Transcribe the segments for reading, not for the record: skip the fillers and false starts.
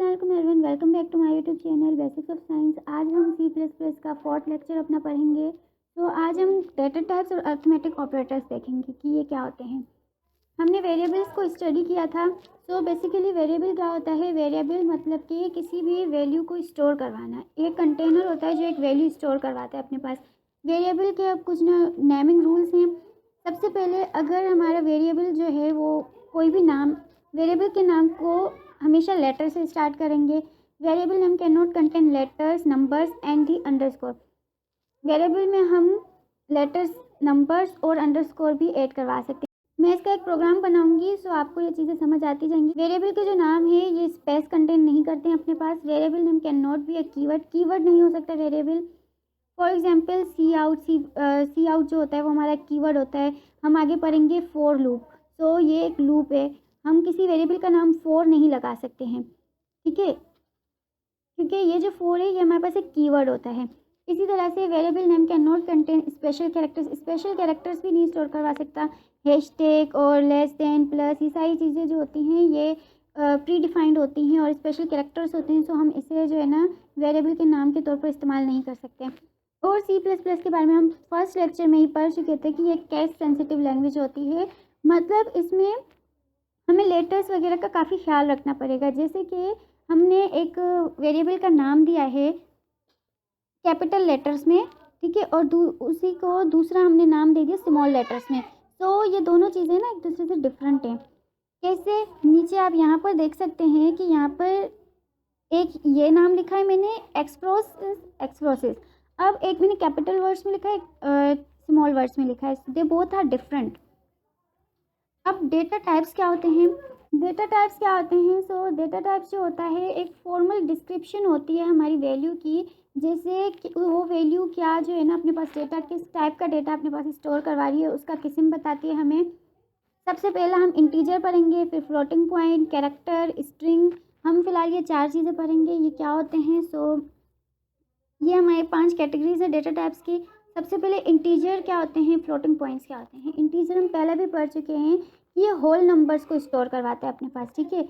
अस्सलाम everyone, welcome back to my YouTube channel basics of science. आज हम C plus plus का fourth lecture अपना पढ़ेंगे। तो आज हम डेटा टाइप्स और अरिथमेटिक ऑपरेटर्स देखेंगे कि ये क्या होते हैं। हमने वेरिएबल्स को स्टडी किया था। तो बेसिकली वेरिएबल क्या होता है? वेरिएबल मतलब कि किसी भी वैल्यू को स्टोर करवाना। एक कंटेनर होता है जो एक वैल्यू स्टोर करवाता है अपने पास। वेरिएबल के अब कुछ नेमिंग रूल्स हैं। सबसे पहले अगर हमारा वेरिएबल जो है वो कोई भी नाम, वेरिएबल के नाम को हमेशा लेटर से स्टार्ट करेंगे। Variable name can not contain letters, numbers and the underscore. Variable में हम लेटर्स, नंबर्स और अंडरस्कोर भी ऐड करवा सकते हैं। मैं इसका एक प्रोग्राम बनाऊंगी, सो आपको ये चीज़ें समझ आती जाएंगी। वेरिएबल के जो नाम है ये स्पेस कंटेन नहीं करते हैं अपने पास। Variable name can not be a keyword, keyword नहीं हो सकता variable. For example C out जो होता है वो हमारा कीवर्ड होता है। हम आगे पढ़ेंगे फॉर लूप। सो ये एक लूप है। हम किसी वेरिएबल का नाम फॉर नहीं लगा सकते हैं, ठीक है, क्योंकि ये जो फॉर है ये हमारे पास एक कीवर्ड होता है। इसी तरह से variable name can not contain special characters, special characters भी नहीं स्टोर करवा सकता। हैशटैग और लेस देन, प्लस, ये सारी चीज़ें जो होती हैं ये प्री डिफाइंड होती हैं और स्पेशल कैरेक्टर्स होते हैं। सो हम इसे जो है ना वेरिएबल के नाम के तौर पर इस्तेमाल नहीं कर सकते। और सी प्लस प्लस के बारे में हम फर्स्ट लेक्चर में ही पढ़ चुके थे कि ये केस सेंसिटिव लैंग्वेज होती है। मतलब इसमें हमें लेटर्स वगैरह का काफ़ी ख्याल रखना पड़ेगा। जैसे कि हमने एक वेरिएबल का नाम दिया है कैपिटल लेटर्स में, ठीक है, और उसी को दूसरा हमने नाम दे दिया स्मॉल लेटर्स में। तो ये दोनों चीज़ें ना एक दूसरे से डिफरेंट हैं। कैसे? नीचे आप यहाँ पर देख सकते हैं कि यहाँ पर एक ये नाम लिखा है मैंने एक्सप्रोसिस। अब एक मैंने कैपिटल वर्ड्स में लिखा है, स्मॉल वर्ड्स में लिखा है। They both are different. अब डेटा टाइप्स क्या होते हैं? डेटा टाइप्स क्या होते हैं? सो डेटा टाइप्स जो होता है एक फॉर्मल डिस्क्रिप्शन होती है हमारी वैल्यू की। जैसे कि वो वैल्यू क्या जो है ना अपने पास डेटा, किस टाइप का डेटा अपने पास स्टोर करवा रही है, उसका किस्म बताती है हमें। सबसे पहला हम इंटीजर पढ़ेंगे, फिर फ्लोटिंग पॉइंट, कैरेक्टर, स्ट्रिंग। हम फिलहाल ये 4 चीज़ें पढ़ेंगे। ये क्या होते हैं? सो ये हमारे 5 कैटेगरीज है डेटा टाइप्स की। सबसे पहले इंटीजर क्या होते हैं, फ्लोटिंग पॉइंट्स क्या होते हैं। इंटीजर हम पहले भी पढ़ चुके हैं कि ये होल नंबर्स को स्टोर करवाता है अपने पास, ठीक है।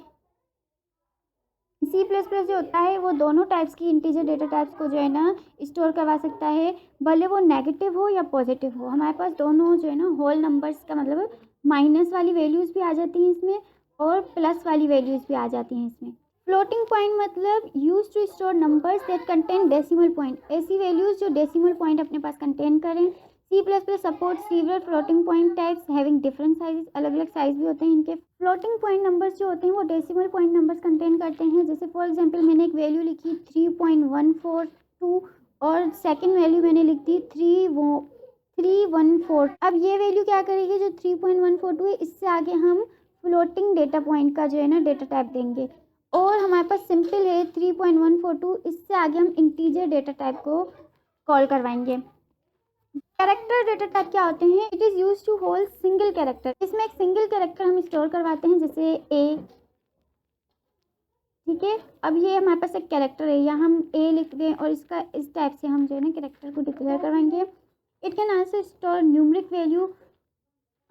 सी प्लस प्लस जो होता है वो दोनों टाइप्स की इंटीजर डेटा टाइप्स को जो है ना स्टोर करवा सकता है, भले वो नेगेटिव हो या पॉजिटिव हो। हमारे पास दोनों जो है ना होल नंबर्स का मतलब माइनस वाली वैल्यूज़ भी आ जाती हैं इसमें और प्लस वाली वैल्यूज़ भी आ जाती हैं इसमें। फ्लोटिंग पॉइंट मतलब use to store numbers that contain decimal point, ऐसी वैल्यूज जो डेसिमल पॉइंट अपने पास कंटेन करें। C plus plus support several floating point types having different sizes, अलग अलग साइज भी होते हैं इनके। फ्लोटिंग पॉइंट नंबर्स जो होते हैं वो डेसिमल पॉइंट नंबर्स कंटेन करते हैं। जैसे फॉर एग्जांपल मैंने एक वैल्यू लिखी 3.142 और सेकंड वैल्यू मैंने लिख दी 314। अब ये वैल्यू क्या करेगी? जो 3.142 है इससे आगे हम फ्लोटिंग डेटा पॉइंट का जो है ना डेटा टाइप देंगे। और हमारे पास सिंपल है 3.142, इससे आगे हम इंटीजर डेटा टाइप को कॉल करवाएंगे। कैरेक्टर डेटा टाइप क्या होते हैं? It is use to hold single character. इसमें एक सिंगल कैरेक्टर हम स्टोर करवाते हैं, जैसे ए, ठीक है। अब ये हमारे पास एक कैरेक्टर है, या हम ए लिख दें और इसका इस टाइप से हम जो है ना कैरेक्टर को डिक्लेयर करवाएंगे। It can also store numeric value,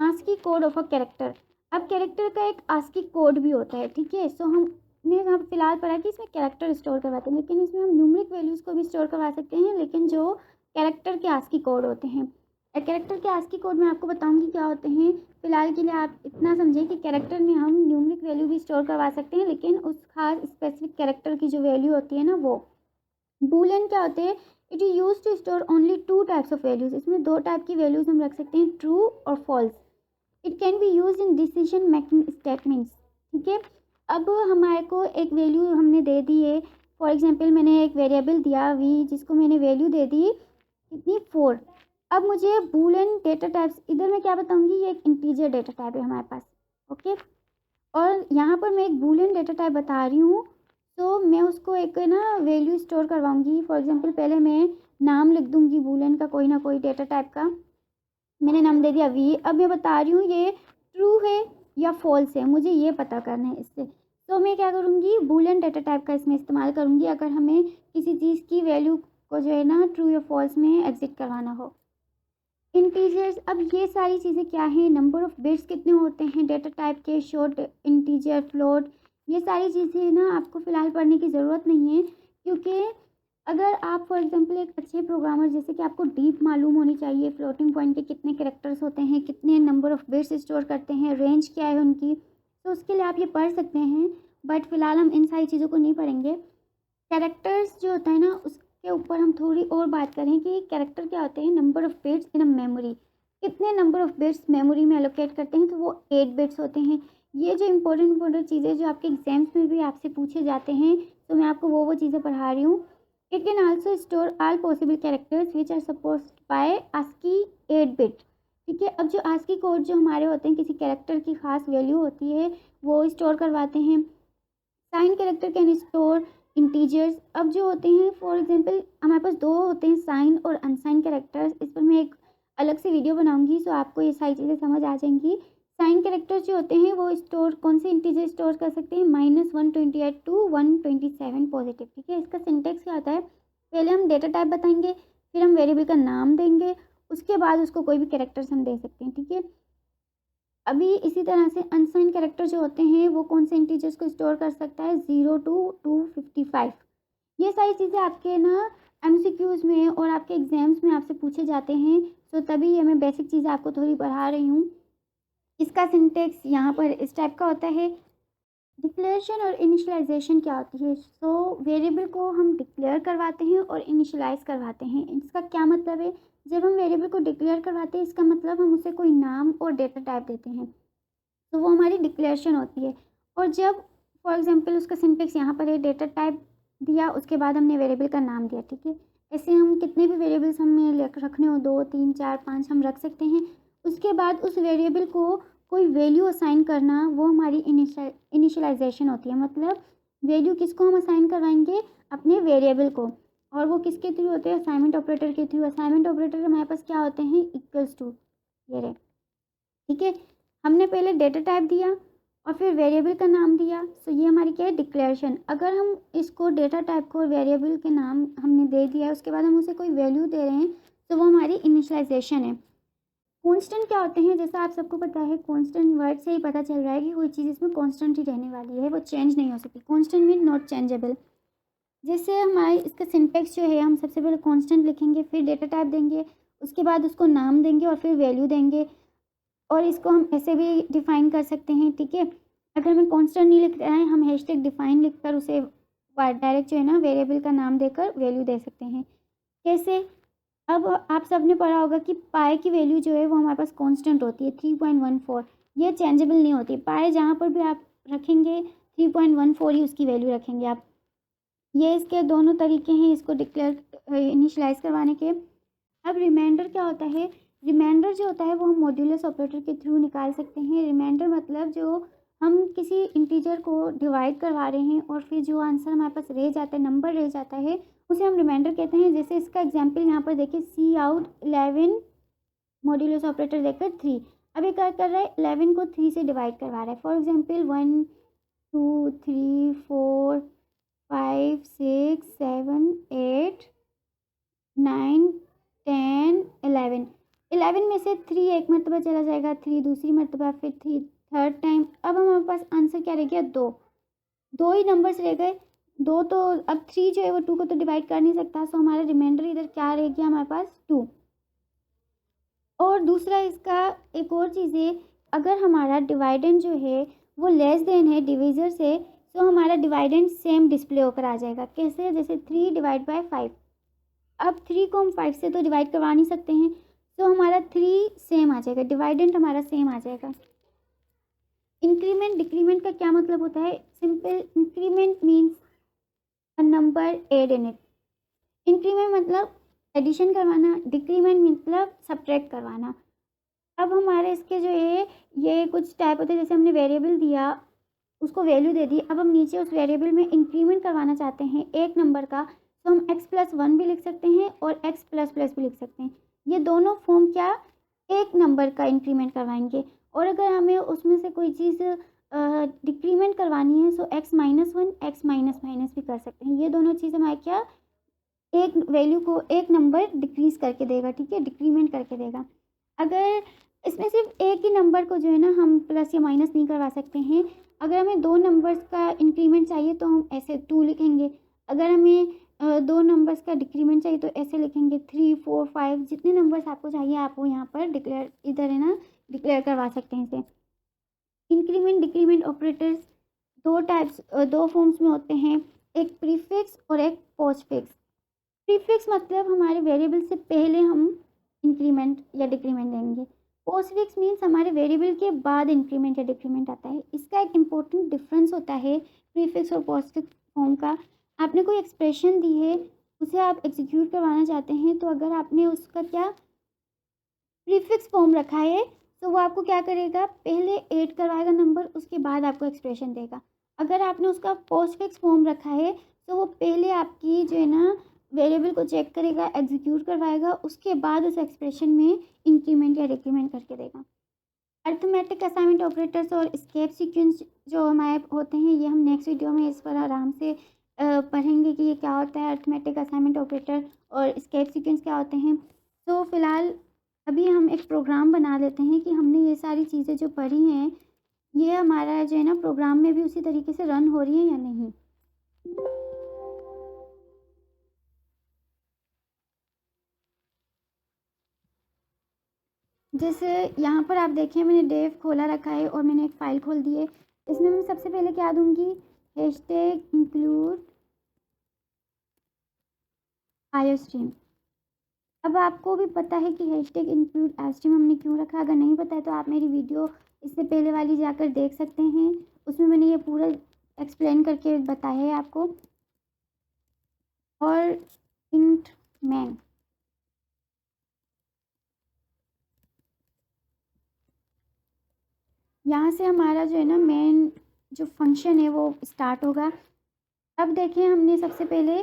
ASCII code of a character. अब कैरेक्टर का एक आस्की कोड भी होता है, ठीक है। सो हमने यहाँ फिलहाल पढ़ा कि इसमें कैरेक्टर स्टोर करवाते हैं, लेकिन इसमें हम न्यूमरिक वैल्यूज़ को भी स्टोर करवा सकते हैं, लेकिन जो कैरेक्टर के आस्की कोड होते हैं। कैरेक्टर के आस्की कोड में आपको बताऊंगी क्या होते हैं। फिलहाल के लिए आप इतना समझें कि कैरेक्टर में हम न्यूमरिक वैल्यू भी स्टोर करवा सकते हैं, लेकिन उस खास स्पेसिफिक कैरेक्टर की जो वैल्यू होती है ना वो। बूलियन क्या होते हैं? It is use to store only 2 types of values. इसमें 2 टाइप की वैल्यूज़ हम रख सकते हैं, ट्रू और false. It can be use in decision making statements, ठीक है। अब हमारे को एक वैल्यू हमने दे दी है। फॉर एग्जांपल मैंने एक वेरिएबल दिया वी, जिसको मैंने वैल्यू दे दी कितनी 4। अब मुझे बूलियन डेटा टाइप्स, इधर मैं क्या बताऊंगी, ये एक इंटीजर डेटा टाइप है हमारे पास, ओके। और यहाँ पर मैं एक बूलियन डेटा टाइप बता रही हूँ, तो मैं उसको एक ना वैल्यू स्टोर करवाऊंगी। फॉर एग्जांपल पहले मैं नाम लिख दूंगी बूलियन का, कोई ना कोई डेटा टाइप का। मैंने नाम दे दिया वी। अब मैं बता रही हूँ ये ट्रू है या फॉल्स है, मुझे ये पता करना है इससे। तो मैं क्या करूँगी, बूलियन डेटा टाइप का इसमें इस्तेमाल करूँगी अगर हमें किसी चीज़ की वैल्यू को जो है ना ट्रू या फॉल्स में एग्जिट करवाना हो। इंटीजर्स, अब ये सारी चीज़ें क्या हैं? नंबर ऑफ़ बिट्स कितने होते हैं डेटा टाइप के, शॉर्ट इंटीजर, फ्लोट, ये सारी चीज़ें ना आपको फ़िलहाल पढ़ने की ज़रूरत नहीं है, क्योंकि अगर आप फॉर एग्ज़ाम्पल एक अच्छे प्रोग्रामर, जैसे कि आपको डीप मालूम होनी चाहिए फ्लोटिंग पॉइंट के कितने कैरेक्टर्स होते हैं, कितने नंबर ऑफ़ बिट्स स्टोर करते हैं, रेंज क्या है उनकी, तो उसके लिए आप ये पढ़ सकते हैं। बट फ़िलहाल हम इन सारी चीज़ों को नहीं पढ़ेंगे। कैरेक्टर्स जो होता है ना, उसके ऊपर हम थोड़ी और बात करें कि कैरेक्टर क्या होते हैं। Number of bits in a memory, कितने नंबर ऑफ़ बिट्स मेमोरी में एलोकेट करते हैं, तो वो 8 बिट्स होते हैं। ये जो इंपॉर्टेंट चीज़ें जो आपके एग्जाम्स में भी आपसे पूछे जाते हैं, तो मैं आपको वो चीज़ें पढ़ा रही हूँ। It can also store all possible characters which are supposed by ASCII 8 bit. ठीक है, अब जो ASCII कोड जो हमारे होते हैं, किसी कैरेक्टर की खास वैल्यू होती है, वो स्टोर करवाते हैं। Sign character can store integers. अब जो होते हैं फॉर एग्जांपल हमारे पास दो होते हैं, साइन और अनसाइन कैरेक्टर्स। इस पर मैं एक अलग से वीडियो बनाऊंगी, सो आपको ये सारी चीज़ें समझ आ जाएंगी। साइन कैरेक्टर्स जो होते हैं वो स्टोर कौन से इंटीजर स्टोर कर सकते हैं, -128 टू 127 पॉजिटिव। ठीक है, इसका सिंटेक्स क्या होता है, पहले हम डेटा टाइप बताएंगे, फिर हम वेरिएबल का नाम देंगे, उसके बाद उसको कोई भी कैरेक्टर्स हम दे सकते हैं। ठीक है, अभी इसी तरह से अनसाइन कैरेक्टर जो होते हैं वो कौन से इंटीजर्स को स्टोर कर सकता है, 0 टू 255। ये सारी चीज़ें आपके ना एमसीक्यूज़ में और आपके एग्जाम्स में आपसे पूछे जाते हैं, तो तभी ये मैं बेसिक चीज़ें आपको थोड़ी पढ़ा रही हूँ। इसका सिंटेक्स यहाँ पर इस टाइप का होता है। डिक्लेरेशन और इनिशियलाइजेशन क्या होती है, सो वेरिएबल को हम डिक्लेयर करवाते हैं और इनिशियलाइज करवाते हैं। इसका क्या मतलब है, जब हम वेरिएबल को डिक्लेयर करवाते हैं, इसका मतलब हम उसे कोई नाम और डेटा टाइप देते हैं, तो वो हमारी डिक्लेरेशन होती है। और जब फॉर एग्जांपल उसका सिंटेक्स यहाँ पर है, डेटा टाइप दिया, उसके बाद हमने वेरिएबल का नाम दिया। ठीक है, ऐसे हम कितने भी वेरिएबल्स हमें रखने हो, 2 3 4 5 हम रख सकते हैं। उसके बाद उस वेरिएबल को कोई वैल्यू असाइन करना, वो हमारी इनिशियलाइजेशन होती है। मतलब वैल्यू किसको हम असाइन करवाएंगे, अपने वेरिएबल को। और वो किसके थ्रू होते हैं, असाइनमेंट ऑपरेटर के थ्रू। असाइनमेंट ऑपरेटर हमारे पास क्या होते हैं, इक्वल्स टू, ये रहे। ठीक है, हमने पहले डेटा टाइप दिया और फिर वेरिएबल का नाम दिया, सो ये हमारी क्या है, डिक्लेरेशन। अगर हम इसको डेटा टाइप को और वेरिएबल के नाम हमने दे दिया है, उसके बाद हम उसे कोई वैल्यू दे रहे हैं, तो वो हमारी इनिशियलाइजेशन है। कांस्टेंट क्या होते हैं, जैसा आप सबको पता है, कांस्टेंट वर्ड से ही पता चल रहा है कि कोई चीज़ इसमें कांस्टेंट ही रहने वाली है, वो चेंज नहीं हो सकती। Constant mean not changeable. जैसे हमारे इसका सिंटेक्स जो है, हम सबसे पहले कांस्टेंट लिखेंगे, फिर डेटा टाइप देंगे, उसके बाद उसको नाम देंगे और फिर वैल्यू देंगे। और इसको हम ऐसे भी डिफ़ाइन कर सकते हैं। ठीक है, अगर हमें कांस्टेंट नहीं लिख रहा है, हम हैशटैग डिफ़ाइन लिखकर उसे डायरेक्ट जो है ना वेरिएबल का नाम देकर वैल्यू दे सकते हैं। कैसे, अब आप सब ने पढ़ा होगा कि पाई की वैल्यू जो है वो हमारे पास कांस्टेंट होती है 3.14। ये चेंजेबल नहीं होती। पाई जहाँ पर भी आप रखेंगे 3.14 ही उसकी वैल्यू रखेंगे आप। ये इसके दोनों तरीके हैं इसको डिक्लेयर इनिशियलाइज करवाने के। अब रिमाइंडर क्या होता है, रिमाइंडर जो होता है वो हम मॉड्यूलस ऑपरेटर के थ्रू निकाल सकते हैं। रिमाइंडर मतलब जो हम किसी इंटीजर को डिवाइड करवा रहे हैं और फिर जो आंसर हमारे पास रह जाता है, नंबर रह जाता है, उसे हम रिमाइंडर कहते हैं। जैसे इसका एग्जांपल यहाँ पर देखिए, सी आउट 11 मॉड्यूलस ऑपरेटर देकर 3। अब ये क्या कर रहा है, 11 को 3 से डिवाइड करवा रहा है। For example 1 2 3 4 5 6 7 8 9 10 11। 11 में से 3 एक मरतबा चला जाएगा, 3 दूसरी मरतबा, फिर 3 थर्ड टाइम। अब हमारे पास आंसर क्या रह गया, 2। 2 ही नंबर्स रह गए, 2 तो अब 3 जो है वो 2 को तो डिवाइड कर नहीं सकता, सो हमारा रिमाइंडर इधर क्या रह गया, हमारे पास 2। और दूसरा इसका एक और चीज़ है, अगर हमारा डिवाइडेंड जो है वो लेस देन है डिविज़र से, तो हमारा डिवाइडेंड सेम डिस्प्ले होकर आ जाएगा। कैसे, जैसे 3 डिवाइड बाय 5। अब 3 को हम 5 से तो डिवाइड करवा नहीं सकते हैं, तो हमारा 3 सेम आ जाएगा, डिवाइडेंट हमारा सेम आ जाएगा। इंक्रीमेंट डिक्रीमेंट का क्या मतलब होता है, simple, increment means a number add in it. Increment मतलब एडिशन करवाना, डिक्रीमेंट मतलब सब्ट्रैक्ट करवाना। अब हमारे इसके जो है ये कुछ टाइप होते हैं, जैसे हमने वेरिएबल दिया, उसको वैल्यू दे दी, अब हम नीचे उस वेरिएबल में इंक्रीमेंट करवाना चाहते हैं एक नंबर का, तो हम x+1 भी लिख सकते हैं और x++ भी लिख सकते हैं। ये दोनों फॉर्म क्या, एक नंबर का इंक्रीमेंट करवाएंगे। और अगर हमें उसमें से कोई चीज़ डिक्रीमेंट करवानी है, सो x-1 x-, भी कर सकते हैं। ये दोनों चीज़ हमारे क्या, एक वैल्यू को एक नंबर डिक्रीज़ करके देगा। ठीक है, डिक्रीमेंट करके देगा। अगर इसमें सिर्फ एक ही नंबर को जो है ना हम प्लस या माइनस नहीं करवा सकते हैं, अगर हमें 2 नंबर्स का इंक्रीमेंट चाहिए तो हम ऐसे 2 लिखेंगे। अगर हमें 2 नंबर्स का डिक्रीमेंट चाहिए तो ऐसे लिखेंगे 3, 4, 5 जितने नंबर्स आपको चाहिए आप वो यहाँ पर डिक्लेयर इधर है ना डिक्लेयर करवा सकते हैं इसे। इंक्रीमेंट डिक्रीमेंट ऑपरेटर्स दो फॉर्म्स में होते हैं, एक प्रीफिक्स और एक पोस्टफिक्स। प्रीफिक्स मतलब हमारे वेरिएबल से पहले हम इंक्रीमेंट या डिक्रीमेंट देंगे। पोस्टफिक्स मीन्स हमारे वेरिएबल के बाद इंक्रीमेंट या डिक्रीमेंट आता है। इसका एक इम्पोर्टेंट डिफरेंस होता है प्रीफिक्स और पोस्टफिक्स फॉर्म का। आपने कोई एक्सप्रेशन दी है, उसे आप एग्जीक्यूट करवाना चाहते हैं, तो अगर आपने उसका क्या प्रीफिक्स फॉर्म रखा है तो वो आपको क्या करेगा, पहले ऐड करवाएगा नंबर, उसके बाद आपको एक्सप्रेशन देगा। अगर आपने उसका पोस्टफिक्स फॉर्म रखा है तो वो पहले आपकी जो है ना वेरिएबल को चेक करेगा, एग्जीक्यूट करवाएगा, उसके बाद उस एक्सप्रेशन में इंक्रीमेंट या डिक्रीमेंट करके देगा। अर्थमेटिक असाइनमेंट ऑपरेटर्स और स्केप सीक्वेंस जो हमारे होते हैं, ये हम नेक्स्ट वीडियो में इस पर आराम से पढ़ेंगे कि ये क्या होता है, अर्थमेटिक असाइनमेंट ऑपरेटर और स्केप सीक्वेंस क्या होते हैं। तो फिलहाल अभी हम एक प्रोग्राम बना लेते हैं कि हमने ये सारी चीज़ें जो पढ़ी हैं ये हमारा जो है ना प्रोग्राम में भी उसी तरीके से रन हो रही है या नहीं। जैसे यहाँ पर आप देखिए मैंने डेव खोला रखा है और मैंने एक फ़ाइल खोल दी है। इसमें मैं सबसे पहले क्या दूँगी, हैशटैग इंक्लूड आईओस्ट्रीम। अब आपको भी पता है कि हैशटैग इंक्लूड आईओस्ट्रीम हमने क्यों रखा। अगर नहीं पता है तो आप मेरी वीडियो इससे पहले वाली जाकर देख सकते हैं, उसमें मैंने ये पूरा एक्सप्लेन करके बताया है आपको। और इंट मैन, यहाँ से हमारा जो है ना मेन जो फंक्शन है वो स्टार्ट होगा। अब देखिए हमने सबसे पहले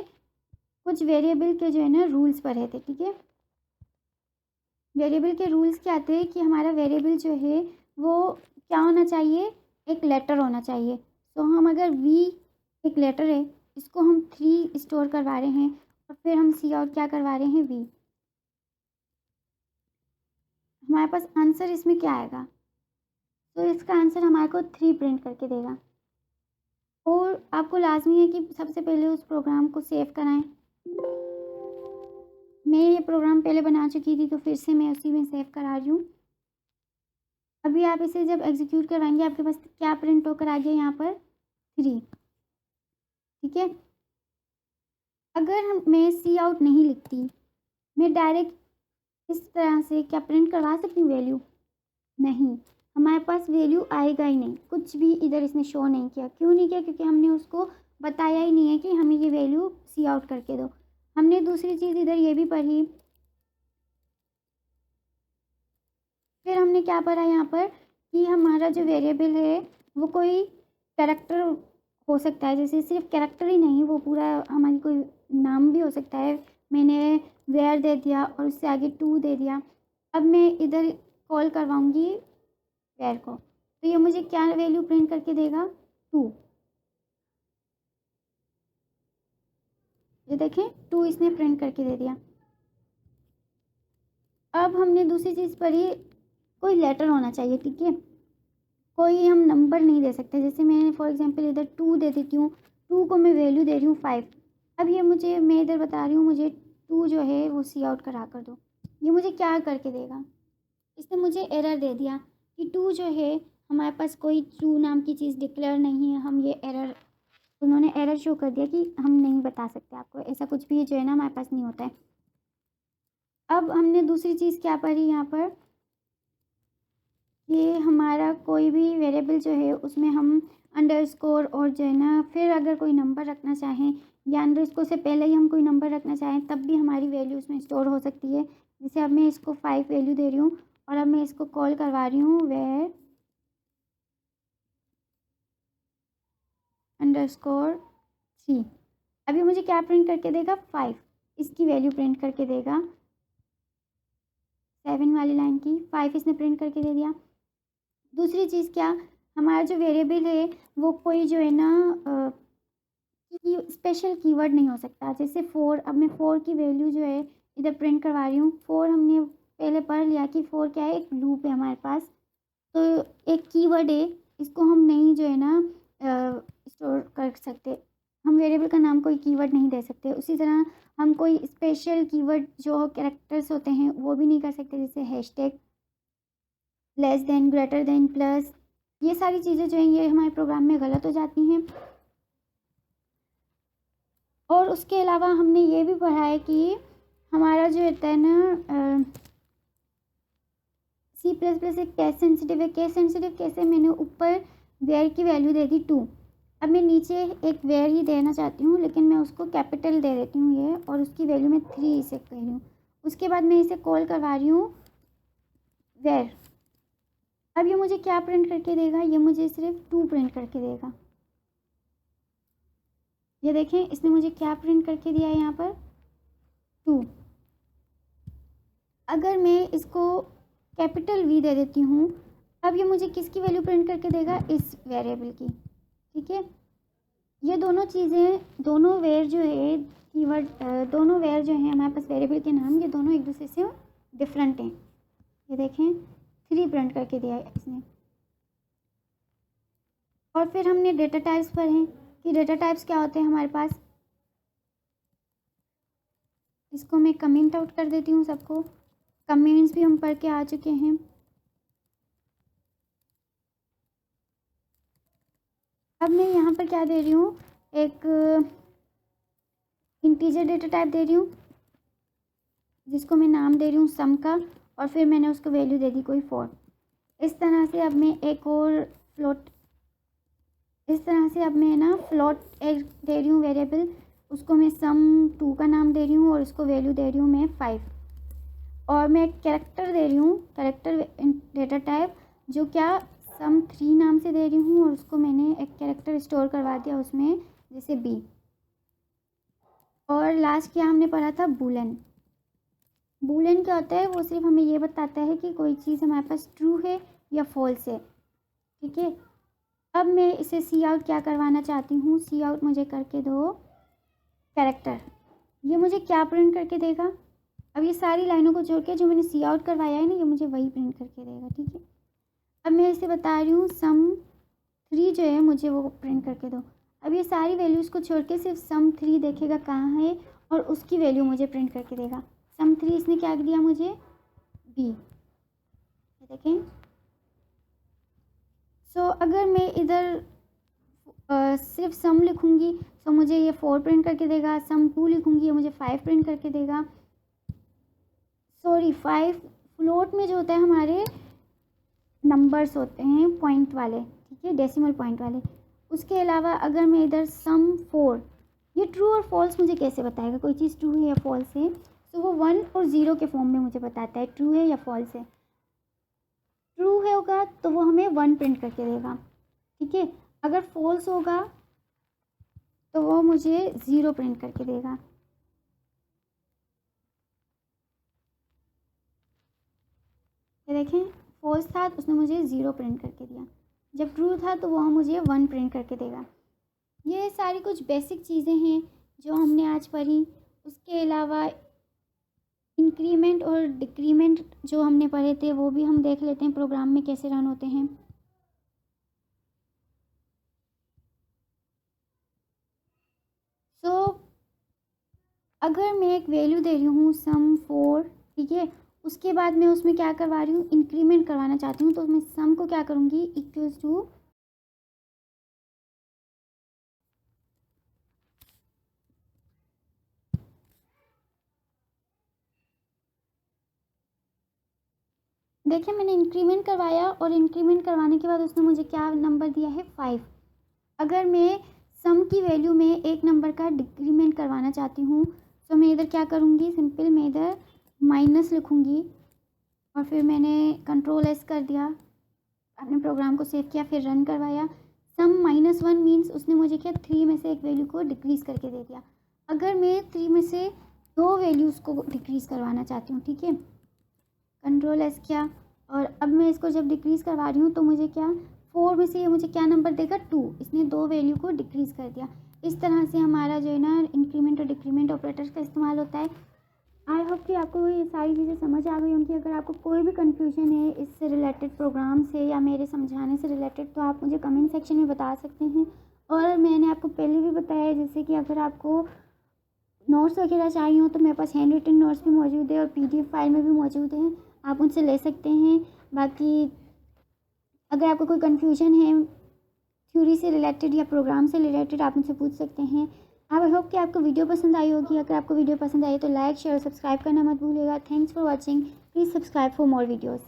कुछ वेरिएबल के जो है ना रूल्स पढ़े थे, ठीक है। वेरिएबल के रूल्स क्या आते हैं कि हमारा वेरिएबल जो है वो क्या होना चाहिए, एक लेटर होना चाहिए। तो हम अगर वी एक लेटर है, इसको हम 3 स्टोर करवा रहे हैं और फिर हम सी आउट क्या करवा रहे हैं, वी। हमारे पास आंसर इसमें क्या आएगा, तो इसका आंसर हमारे को 3 प्रिंट करके देगा। और आपको लाजमी है कि सबसे पहले उस प्रोग्राम को सेव कराएं। मैं ये प्रोग्राम पहले बना चुकी थी तो फिर से मैं उसी में सेव करा रही हूँ। अभी आप इसे जब एग्जीक्यूट करवाएंगे आपके पास क्या प्रिंट होकर आ गया, यहाँ पर 3, ठीक है। अगर मैं सी आउट नहीं लिखती, मैं डायरेक्ट इस तरह से क्या प्रिंट करवा सकती हूँ वैल्यू, नहीं, हमारे पास वैल्यू आएगा ही नहीं। कुछ भी इधर इसने शो नहीं किया। क्यों नहीं किया, क्योंकि हमने उसको बताया ही नहीं है कि हमें ये वैल्यू सी आउट करके दो। हमने दूसरी चीज़ इधर ये भी पढ़ी, फिर हमने क्या पढ़ा यहाँ पर कि हमारा जो वेरिएबल है वो कोई कैरेक्टर हो सकता है। जैसे सिर्फ कैरेक्टर ही नहीं, वो पूरा हमारी कोई नाम भी हो सकता है। मैंने वेयर दे दिया और उससे आगे 2 दे दिया। अब मैं इधर कॉल करवाऊँगी वेयर को, तो ये मुझे क्या वैल्यू प्रिंट करके देगा, 2। ये देखें 2 इसने प्रिंट करके दे दिया। अब हमने दूसरी चीज़ पढ़ी, कोई लेटर होना चाहिए, ठीक है। कोई हम नंबर नहीं दे सकते। जैसे मैं फॉर एग्जांपल इधर 2 दे देती हूँ, 2 को मैं वैल्यू दे रही हूँ 5। अब ये मुझे, मैं इधर बता रही हूँ मुझे 2 जो है वो सी आउट करा कर दो। ये मुझे क्या करके देगा, इसने मुझे एरर दे दिया कि 2 जो है हमारे पास कोई ट्रू नाम की चीज़ डिक्लेयर नहीं है। हम ये एरर, उन्होंने एरर शो कर दिया कि हम नहीं बता सकते आपको, ऐसा कुछ भी जो है ना हमारे पास नहीं होता है। अब हमने दूसरी चीज़ क्या पढ़ी यहाँ पर, ये हमारा कोई भी वेरिएबल जो है उसमें हम अंडरस्कोर और जो है ना फिर अगर कोई नंबर रखना चाहें या अंडरस्कोर से पहले ही हम कोई नंबर रखना चाहें तब भी हमारी वैल्यू उसमें स्टोर हो सकती है। जैसे अब मैं इसको 5 वैल्यू दे रही हूँ और अब मैं इसको कॉल करवा रही हूँ वेयर अंडरस्कोर 3। अभी मुझे क्या प्रिंट करके देगा, 5। इसकी वैल्यू प्रिंट करके देगा 7 वाली लाइन की, 5 इसने प्रिंट करके दे दिया। दूसरी चीज़ क्या, हमारा जो वेरिएबल है वो कोई जो है ना की स्पेशल कीवर्ड नहीं हो सकता। जैसे 4, अब मैं 4 की वैल्यू जो है इधर प्रिंट करवा रही हूँ। 4 हमने पहले पढ़ लिया कि 4 क्या है, एक लूप है हमारे पास, तो एक कीवर्ड है इसको हम नहीं जो है ना स्टोर कर सकते। हम वेरिएबल का नाम कोई कीवर्ड नहीं दे सकते। उसी तरह हम कोई स्पेशल कीवर्ड जो कैरेक्टर्स होते हैं वो भी नहीं कर सकते, जैसे hashtag, less than, greater than, plus. ये सारी चीज़ें जो हैं ये हमारे प्रोग्राम में गलत हो जाती हैं। और उसके अलावा हमने ये भी पढ़ा है कि हमारा जो होता है ना C++ एक केस सेंसिटिव है। केस सेंसिटिव कैसे, मैंने ऊपर वेयर की वैल्यू दे दी 2। अब मैं नीचे एक वेयर ही देना चाहती हूँ, लेकिन मैं उसको कैपिटल दे देती हूँ ये, और उसकी वैल्यू मैं 3 इसे कह रही हूँ। उसके बाद मैं इसे कॉल करवा रही हूँ वेयर। अब ये मुझे क्या प्रिंट करके देगा, ये मुझे सिर्फ 2 प्रिंट करके देगा। ये देखें इसने मुझे क्या प्रिंट करके दिया है यहाँ पर, 2। अगर मैं इसको कैपिटल V दे देती हूँ, अब ये मुझे किसकी वैल्यू प्रिंट करके देगा, इस वेरिएबल की। ठीक है, ये दोनों चीज़ें, दोनों वेयर जो है कीवर्ड, दोनों वेयर जो है हमारे पास वेरिएबल के नाम, ये दोनों एक दूसरे से डिफरेंट हैं। ये देखें 3 प्रिंट करके दिया है इसने। और फिर हमने डेटा टाइप्स पढ़े कि डेटा टाइप्स क्या होते हैं हमारे पास। इसको मैं कमेंट आउट कर देती हूँ सबको। कमेंट्स भी हम पढ़ के आ चुके हैं। अब मैं यहाँ पर क्या दे रही हूँ, एक इंटीजर डेटा टाइप दे रही हूँ, जिसको मैं नाम दे रही हूँ सम का, और फिर मैंने उसको वैल्यू दे दी कोई 4। इस तरह से अब मैं एक और फ्लोट, इस तरह से अब मैं ना फ्लोट एक दे रही हूँ वेरिएबल, उसको मैं sum2 का नाम दे रही हूँ, और उसको वैल्यू दे रही हूँ मैं 5। और मैं एक कैरेक्टर दे रही हूँ, कैरेक्टर डेटा टाइप, जो क्या sum3 नाम से दे रही हूँ, और उसको मैंने एक कैरेक्टर स्टोर करवा दिया उसमें, जैसे b। और लास्ट क्या हमने पढ़ा था, बूलन। बूलन क्या होता है, वो सिर्फ हमें ये बताता है कि कोई चीज़ हमारे पास ट्रू है या फॉल्स है। ठीक है, अब मैं इसे सी आउट क्या करवाना चाहती हूँ, सी आउट मुझे करके दो कैरेक्टर। ये मुझे क्या प्रिंट करके देगा, अब ये सारी लाइनों को जोड़ के जो मैंने सी आउट करवाया है ना, ये मुझे वही प्रिंट करके देगा। ठीक है, अब मैं इसे बता रही हूँ sum3 जो है मुझे वो प्रिंट करके दो। अब ये सारी वैल्यूज़ को छोड़ के सिर्फ sum3 देखेगा कहाँ है, और उसकी वैल्यू मुझे प्रिंट करके देगा। sum3 इसने क्या दिया मुझे, b। देखें, सो अगर मैं इधर सिर्फ सम लिखूँगी तो मुझे ये 4 प्रिंट करके देगा। sum2 लिखूँगी ये मुझे 5 प्रिंट करके देगा। सॉरी 5 फ्लोट में जो होता है हमारे नंबर्स होते हैं पॉइंट वाले, ठीक है, डेसिमल पॉइंट वाले। उसके अलावा अगर मैं इधर sum4, ये ट्रू और फॉल्स मुझे कैसे बताएगा, कोई चीज़ ट्रू है या फॉल्स है, तो वो 1 और 0 के फॉर्म में मुझे बताता है ट्रू है या फॉल्स है। ट्रू है होगा तो वो हमें 1 प्रिंट करके देगा। ठीक है, अगर फॉल्स होगा तो वो मुझे 0 प्रिंट करके देगा। ये देखें, फॉल्स था तो उसने मुझे 0 प्रिंट करके दिया, जब ट्रू था तो वह मुझे 1 प्रिंट करके देगा। ये सारी कुछ बेसिक चीज़ें हैं जो हमने आज पढ़ी। उसके अलावा इंक्रीमेंट और डिक्रीमेंट जो हमने पढ़े थे वो भी हम देख लेते हैं प्रोग्राम में कैसे रन होते हैं। सो अगर मैं एक वैल्यू दे रही हूँ sum4, ठीक है, उसके बाद मैं उसमें क्या करवा रही हूँ, इंक्रीमेंट करवाना चाहती हूँ, तो मैं सम को क्या करूँगी, इक्वल्स टू देखिए मैंने इंक्रीमेंट करवाया, और इंक्रीमेंट करवाने के बाद उसने मुझे क्या नंबर दिया है, 5। अगर मैं सम की वैल्यू में एक नंबर का डिक्रीमेंट करवाना चाहती हूँ तो मैं इधर क्या करूँगी, सिंपल मैं इधर माइनस लिखूँगी, और फिर मैंने कंट्रोल S कर दिया, अपने प्रोग्राम को सेव किया, फिर रन करवाया। सम -1 मीन्स उसने मुझे क्या 3 में से एक वैल्यू को डिक्रीज़ करके दे दिया। अगर मैं 3 में से 2 वैल्यूज़ को डिक्रीज़ करवाना चाहती हूँ, ठीक है, कंट्रोल S किया, और अब मैं इसको जब डिक्रीज़ करवा रही हूँ तो मुझे क्या 4 में से ये मुझे क्या नंबर देगा, 2। इसने 2 वैल्यू को डिक्रीज़ कर दिया। इस तरह से हमारा जो है ना इंक्रीमेंट और डिक्रीमेंट ऑपरेटर्स का इस्तेमाल होता है। आई होप कि आपको ये सारी चीज़ें समझ आ गई होंगी। अगर आपको कोई भी कन्फ्यूजन है इससे रिलेटेड, प्रोग्राम से या मेरे समझाने से रिलेटेड, तो आप मुझे कमेंट सेक्शन में बता सकते हैं। और मैंने आपको पहले भी बताया है जैसे कि अगर आपको नोट्स वगैरह चाहिए हो तो मेरे पास हैंड रिटन नोट्स भी मौजूद है और PDF फाइल में भी मौजूद हैं, आप उनसे ले सकते हैं। बाकी अगर आपको कोई कन्फ्यूजन है थ्योरी से रिलेटेड या प्रोग्राम से रिलेटेड, आप मुझसे पूछ सकते हैं। आई होप कि आपको वीडियो पसंद आई होगी। अगर आपको वीडियो पसंद आई तो लाइक शेयर सब्सक्राइब करना मत भूलिएगा। Thanks for watching. Please subscribe for more videos.